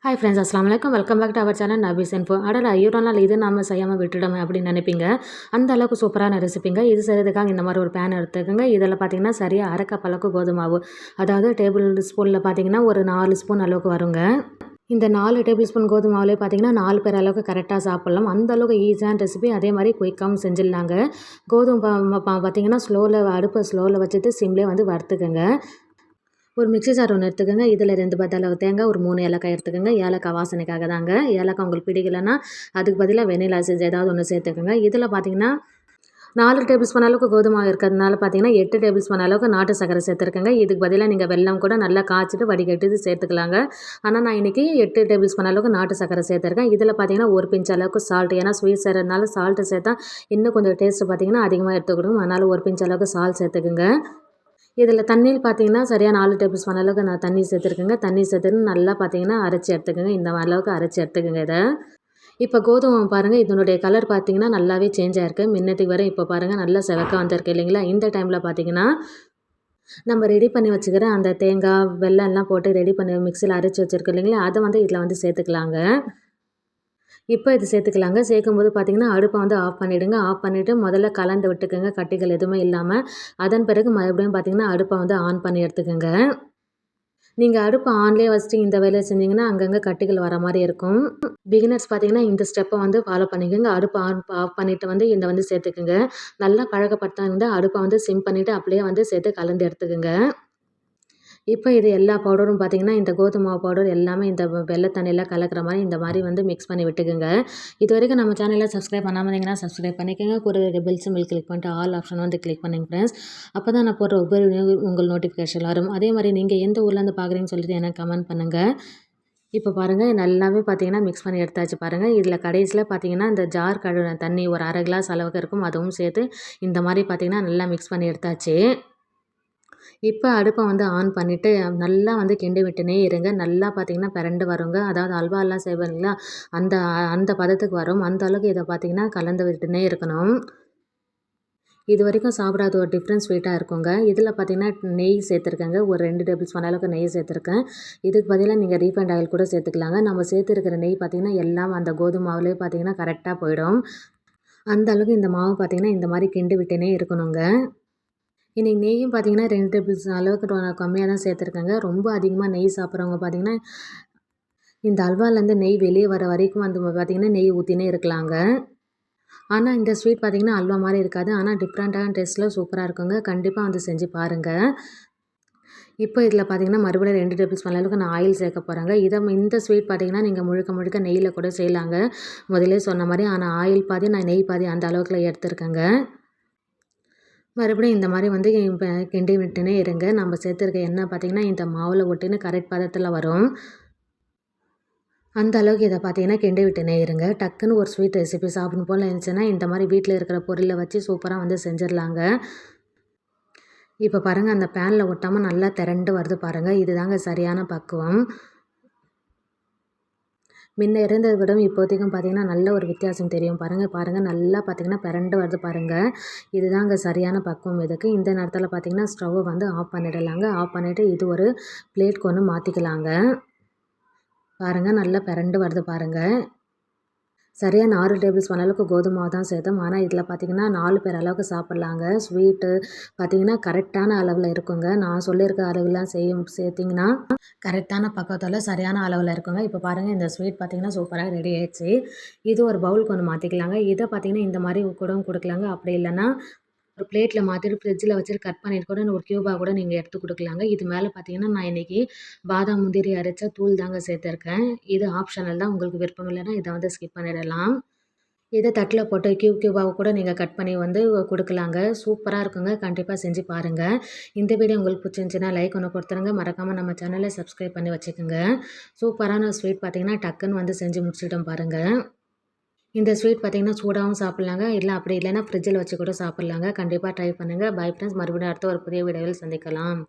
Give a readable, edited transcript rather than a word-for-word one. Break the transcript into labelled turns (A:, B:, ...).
A: Hi friends, அஸ்ஸலாமு அலைக்கும். Welcome back to our channel Nafees info. அடடா, இவ்வளோ நாள் இது நம்ம செய்யாமல் விட்டுட்டோமே அப்படின்னு நினைப்பீங்க. அந்த அளவுக்கு சூப்பரான ரெசிபிங்க. இது செய்கிறதுக்காக இந்த மாதிரி ஒரு பேன் எடுத்துக்கோங்க. இதில் பார்த்தீங்கன்னா சரியாக அரை கப் அளவுக்கு கோதுமை மாவு, அதாவது டேபிள் ஸ்பூனில் பார்த்தீங்கன்னா ஒரு 4 ஸ்பூன் அளவுக்கு வருங்க. இந்த 4 டேபிள் ஸ்பூன் கோதுமை மாவுலேயே பார்த்தீங்கன்னா 4 பேர் அளவுக்கு கரெக்டாக சாப்பிட்லாம். அந்த அளவுக்கு ஈஸியான ரெசிபி, அதே மாதிரி குயிக்காகவும் செஞ்சிடலாங்க. கோதுமை பார்த்தீங்கன்னா அடுப்பை ஸ்லோவில் வச்சுட்டு சிம்லேயே வந்து வறுத்துக்கோங்க. ஒரு மிக்ஸி ஜார் ஒன்று எடுத்துக்கோங்க. இதில் 2 பத்த அளவு தேங்காய், ஒரு 3 ஏலக்காய் எடுத்துக்கோங்க. ஏலக்காய் வாசனைக்காக தாங்க. ஏலக்காய் உங்களுக்கு பிடிக்கலன்னா அதுக்கு பதிலாக வெண்ணிலா எசன்ஸ் ஏதாவது ஒன்று சேர்த்துக்கோங்க. இதில் பார்த்தீங்கன்னா 4 டேபிள் ஸ்பூன் அளவுக்கு கோதுமை இருக்கிறதுனால பார்த்தீங்கன்னா 8 டேபிள் ஸ்பூன் அளவுக்கு நாட்டு சர்க்கரை சேர்த்துருக்கேங்க. இதுக்கு பதிலாக நீங்கள் வெல்லம் கூட நல்லா காய்ச்சிட்டு வடிகட்டி சேர்த்துக்கலாங்க. ஆனால் நான் இன்றைக்கி 8 டேபிள் ஸ்பூன் அளவுக்கு நாட்டு சர்க்கரை சேர்த்துருக்கேன். இதில் பார்த்தீங்கன்னா ஒரு பிஞ்ச் அளவுக்கு சால்ட், ஏன்னா ஸ்வீட் செய்கிறதுனால சால்ட்டு சேர்த்தா இன்னும் கொஞ்சம் டேஸ்ட்டு பார்த்தீங்கன்னா அதிகமாக எடுத்துக்கிடும். அதனால் ஒரு பிஞ்ச் அளவுக்கு சால்ட் சேர்த்துக்குங்க. இதில் தண்ணியில் பார்த்தீங்கன்னா சரியாக 4 டேபிள் ஸ்பூன் அளவுக்கு நான் தண்ணி சேர்த்துருக்கேங்க. தண்ணி சேர்த்துன்னு நல்லா பார்த்தீங்கன்னா அரைச்சி எடுத்துக்கோங்க. இந்த அளவுக்கு அரைச்சி எடுத்துக்கோங்க இதை. இப்போ கோதுமை பாருங்கள், இதனுடைய கலர் பார்த்தீங்கன்னா நல்லாவே சேஞ்ச் ஆகிருக்கு. முன்னத்துக்கு வரை இப்போ பாருங்கள் நல்லா செவக்க வந்திருக்கு இல்லைங்களா. இந்த டைமில் பார்த்தீங்கன்னா நம்ம ரெடி பண்ணி வச்சுக்கிற அந்த தேங்காய், வெல்லம் எல்லாம் போட்டு ரெடி பண்ணி மிக்சியில் அரைச்சி வச்சுருக்கு இல்லைங்களா, அதை வந்து இதில் வந்து சேர்த்துக்கலாங்க. இப்போ இது சேர்த்துக்கலாங்க. சேர்க்கும்போது பார்த்தீங்கன்னா அடுப்பை வந்து ஆஃப் பண்ணிவிடுங்க. ஆஃப் பண்ணிவிட்டு முதல்ல கலந்து விட்டுக்கோங்க, கட்டிகள் எதுவுமே இல்லாமல். அதன் பிறகு மறுபடியும் பார்த்தீங்கன்னா அடுப்பை வந்து ஆன் பண்ணி எடுத்துக்கோங்க. நீங்கள் அடுப்பை ஆன்லேயே வச்சுட்டு இந்த வேலையை செஞ்சிங்கன்னா அங்கங்கே கட்டிகள் வர மாதிரி இருக்கும். பிகினர்ஸ் பார்த்தீங்கன்னா இந்த ஸ்டெப்பை வந்து ஃபாலோ பண்ணிக்கோங்க. அடுப்பை ஆஃப் பண்ணிவிட்டு வந்து இந்த வந்து சேர்த்துக்குங்க. நல்லா பழக்கப்பட்டா இருந்தால் அடுப்பை வந்து சிம் பண்ணிவிட்டு அப்படியே வந்து சேர்த்து கலந்து எடுத்துக்கோங்க. இப்போ இது எல்லா பவுடரும் பார்த்தீங்கன்னா இந்த கோதுமை மாவு பவுடர் எல்லாமே இந்த வெள்ளை தண்ணியில் கலக்கிற மாதிரி இந்த மாதிரி வந்து மிக்ஸ் பண்ணி விட்டுக்குங்க. இது வரைக்கும் நம்ம சேனலில் சப்ஸ்கிரைப் பண்ணாமல் இருந்தீங்கன்னா சப்ஸ்கிரைப் பண்ணிக்கோங்க. கூட இருக்க பெல் சிம்பிள் கிளிக் பண்ணிட்டு ஆல் ஆப்ஷன் வந்து கிளிக் பண்ணுங்க ஃப்ரெண்ட்ஸ். அப்போ தான் நான் போடுற ஒவ்வொரு உங்கள் நோட்டிஃபிகேஷன் வரும். அதே மாதிரி நீங்கள் எந்த ஊர்லேருந்து பார்க்குறீங்கன்னு சொல்லிட்டு எனக்கு கமெண்ட் பண்ணுங்கள். இப்போ பாருங்கள் நல்லாவே பார்த்தீங்கன்னா மிக்ஸ் பண்ணி எடுத்தாச்சு பாருங்கள். இதில் கடைசியில் பார்த்தீங்கன்னா இந்த ஜார் கழுவின தண்ணி ஒரு அரை கிளாஸ் அளவுக்கு இருக்கும், அதுவும் சேர்த்து இந்த மாதிரி பார்த்தீங்கன்னா நல்லா மிக்ஸ் பண்ணி எடுத்தாச்சு. இப்போ அடுப்பை வந்து ஆன் பண்ணிவிட்டு நல்லா வந்து கிண்டி விட்டுனே இருங்க. நல்லா பார்த்தீங்கன்னா பிரண்டு வருங்க. அதாவது அல்வாலாம் செய்வோம் இல்லைங்களா, அந்த அந்த பதத்துக்கு வரும். அந்த அளவுக்கு இதை பார்த்தீங்கன்னா கலந்து விட்டுனே இருக்கணும். இது வரைக்கும் சாப்பிடாத ஒரு டிஃப்ரெண்ட் ஸ்வீட்டாக இருக்குங்க. இதில் பார்த்தீங்கன்னா நெய் சேர்த்துருக்கேங்க. ஒரு 2 டேபிள் ஸ்பூன் அளவுக்கு நெய் சேர்த்துருக்கேன். இதுக்கு பதிலாக நீங்கள் ரீஃபைண்ட் ஆயில் கூட சேர்த்துக்கலாங்க. நம்ம சேர்த்துருக்கிற நெய் பார்த்தீங்கன்னா எல்லாம் அந்த கோதுமை மாவுலேயே பார்த்தீங்கன்னா கரெக்டாக போயிடும். அந்த அளவுக்கு இந்த மாவு பார்த்தீங்கன்னா இந்த மாதிரி கிண்டி விட்டுனே இருக்கணுங்க. இன்றைக்கி நெய்யும் பார்த்தீங்கன்னா 2 டேபிள் ஸ்பூன் அளவுக்கு கம்மியாக தான் சேர்த்துருக்கேங்க. ரொம்ப அதிகமாக நெய் சாப்பிட்றவங்க பார்த்தீங்கன்னா இந்த அல்வாலேருந்து நெய் வெளியே வர வரைக்கும் வந்து பார்த்திங்கன்னா நெய் ஊற்றினே இருக்கலாங்க. ஆனால் இந்த ஸ்வீட் பார்த்திங்கன்னா அல்வா மாதிரி இருக்காது. ஆனால் டிஃப்ரெண்ட்டான டேஸ்ட்டில் சூப்பராக இருக்குங்க. கண்டிப்பாக வந்து செஞ்சு பாருங்கள். இப்போ இதில் பார்த்திங்கன்னா மறுபடியும் 2 டேபிள் ஸ்பூன் அளவுக்கு நான் ஆயில் சேர்க்க போகிறேங்க. இந்த ஸ்வீட் பார்த்திங்கன்னா நீங்கள் முழுக்க முழுக்க நெய்யில் கூட செய்யலாங்க, முதலே சொன்ன மாதிரி. ஆனால் ஆயில் பாதி நான் நெய் பாதி அந்த அளவுக்குள்ள எடுத்துருக்கேங்க. மறுபடியும் இந்த மாதிரி வந்து கிண்டி விட்டுனே இருங்க. நம்ம சேர்த்துருக்க எண்ணெய் பார்த்திங்கன்னா இந்த மாவில் ஒட்டின்னு கரெக்ட் பதத்தில் வரும். அந்த அளவுக்கு இதை பார்த்தீங்கன்னா கிண்டி விட்டுனே இருங்க. டக்குன்னு ஒரு ஸ்வீட் ரெசிபி சாப்பிடணும் போல் இருந்துச்சுன்னா இந்த மாதிரி வீட்டில் இருக்கிற பொருளை வச்சு சூப்பராக வந்து செஞ்சிடலாங்க. இப்போ பாருங்கள் அந்த பேனில் ஒட்டாமல் நல்லா திரண்டு வருது பாருங்கள். இதுதாங்க சரியான பக்குவம். முன்ன இருந்ததை விட இப்போதைக்கும் பார்த்திங்கன்னா நல்ல ஒரு வித்தியாசம் தெரியும் பாருங்கள் நல்லா பார்த்திங்கன்னா பிரண்டு வருது பாருங்கள். இதுதாங்க சரியான பக்குவம் இதுக்கு. இந்த நேரத்தில் பார்த்திங்கன்னா ஸ்டவ்வை வந்து ஆஃப் பண்ணிடலாங்க. ஆஃப் பண்ணிவிட்டு இது ஒரு பிளேட்க்கு ஒன்று மாற்றிக்கலாங்க. பாருங்கள் நல்லா பிரண்டு வருது பாருங்கள். சரியாக 4 டேபிள் ஸ்பூன் அளவுக்கு கோதுமை மாவு தான் சேர்த்தோம். ஆனால் இதில் பார்த்திங்கன்னா 4 பேர் அளவுக்கு சாப்பிட்லாங்க. ஸ்வீட்டு பார்த்திங்கன்னா கரெக்டான அளவில் இருக்குங்க. நான் சொல்லியிருக்க அளவுலாம் சேர்த்திங்கன்னா கரெக்டான பக்கத்தில் சரியான அளவில் இருக்குங்க. இப்போ பாருங்கள் இந்த ஸ்வீட் பார்த்திங்கன்னா சூப்பராக ரெடி ஆயிடுச்சு. இது ஒரு பவுலுக்கு ஒன்று மாற்றிக்கலாங்க. இதை பார்த்திங்கன்னா இந்த மாதிரி கூட கொடுக்கலாங்க. அப்படி இல்லைன்னா ஒரு பிளேட்டில் மாற்றிட்டு ஃப்ரிட்ஜில் வச்சுட்டு கட் பண்ணிட்டு கூட ஒரு க்யூபாக கூட நீங்கள் எடுத்து கொடுக்கலாங்க. இது மேலே பார்த்தீங்கன்னா நான் இன்றைக்கி பாதாம் முந்திரி அரைச்ச தூள் தாங்க சேர்த்துருக்கேன். இது ஆப்ஷனல் தான், உங்களுக்கு விருப்பம் இல்லைன்னா இதை வந்து ஸ்கிப் பண்ணிடலாம். இதை தட்டில் போட்டு க்யூபாக கூட நீங்கள் கட் பண்ணி வந்து கொடுக்கலாங்க. சூப்பராக இருக்குங்க. கண்டிப்பாக செஞ்சு பாருங்கள். இந்த வீடியோ உங்களுக்கு பிடிச்சிருந்துச்சின்னா லைக் ஒன்று கொடுத்துருங்க. மறக்காமல் நம்ம சேனலை சப்ஸ்கிரைப் பண்ணி வச்சுக்கோங்க. சூப்பரான ஸ்வீட் பார்த்திங்கன்னா டக்குன்னு வந்து செஞ்சு முடிச்சிட்டோம் பாருங்கள். இந்த ஸ்வீட் பார்த்திங்கன்னா சூடாகவும் சாப்பிட்லாங்க, இல்லை அப்படி இல்லைன்னா ஃப்ரிட்ஜில் வச்சு கூட சாப்பிட்லாங்க. கண்டிப்பாக ட்ரை பண்ணுங்கள். பை ஃப்ரெண்ட்ஸ், மறுபடியும் அடுத்த ஒரு புதிய வீடியோவில் சந்திக்கலாம்.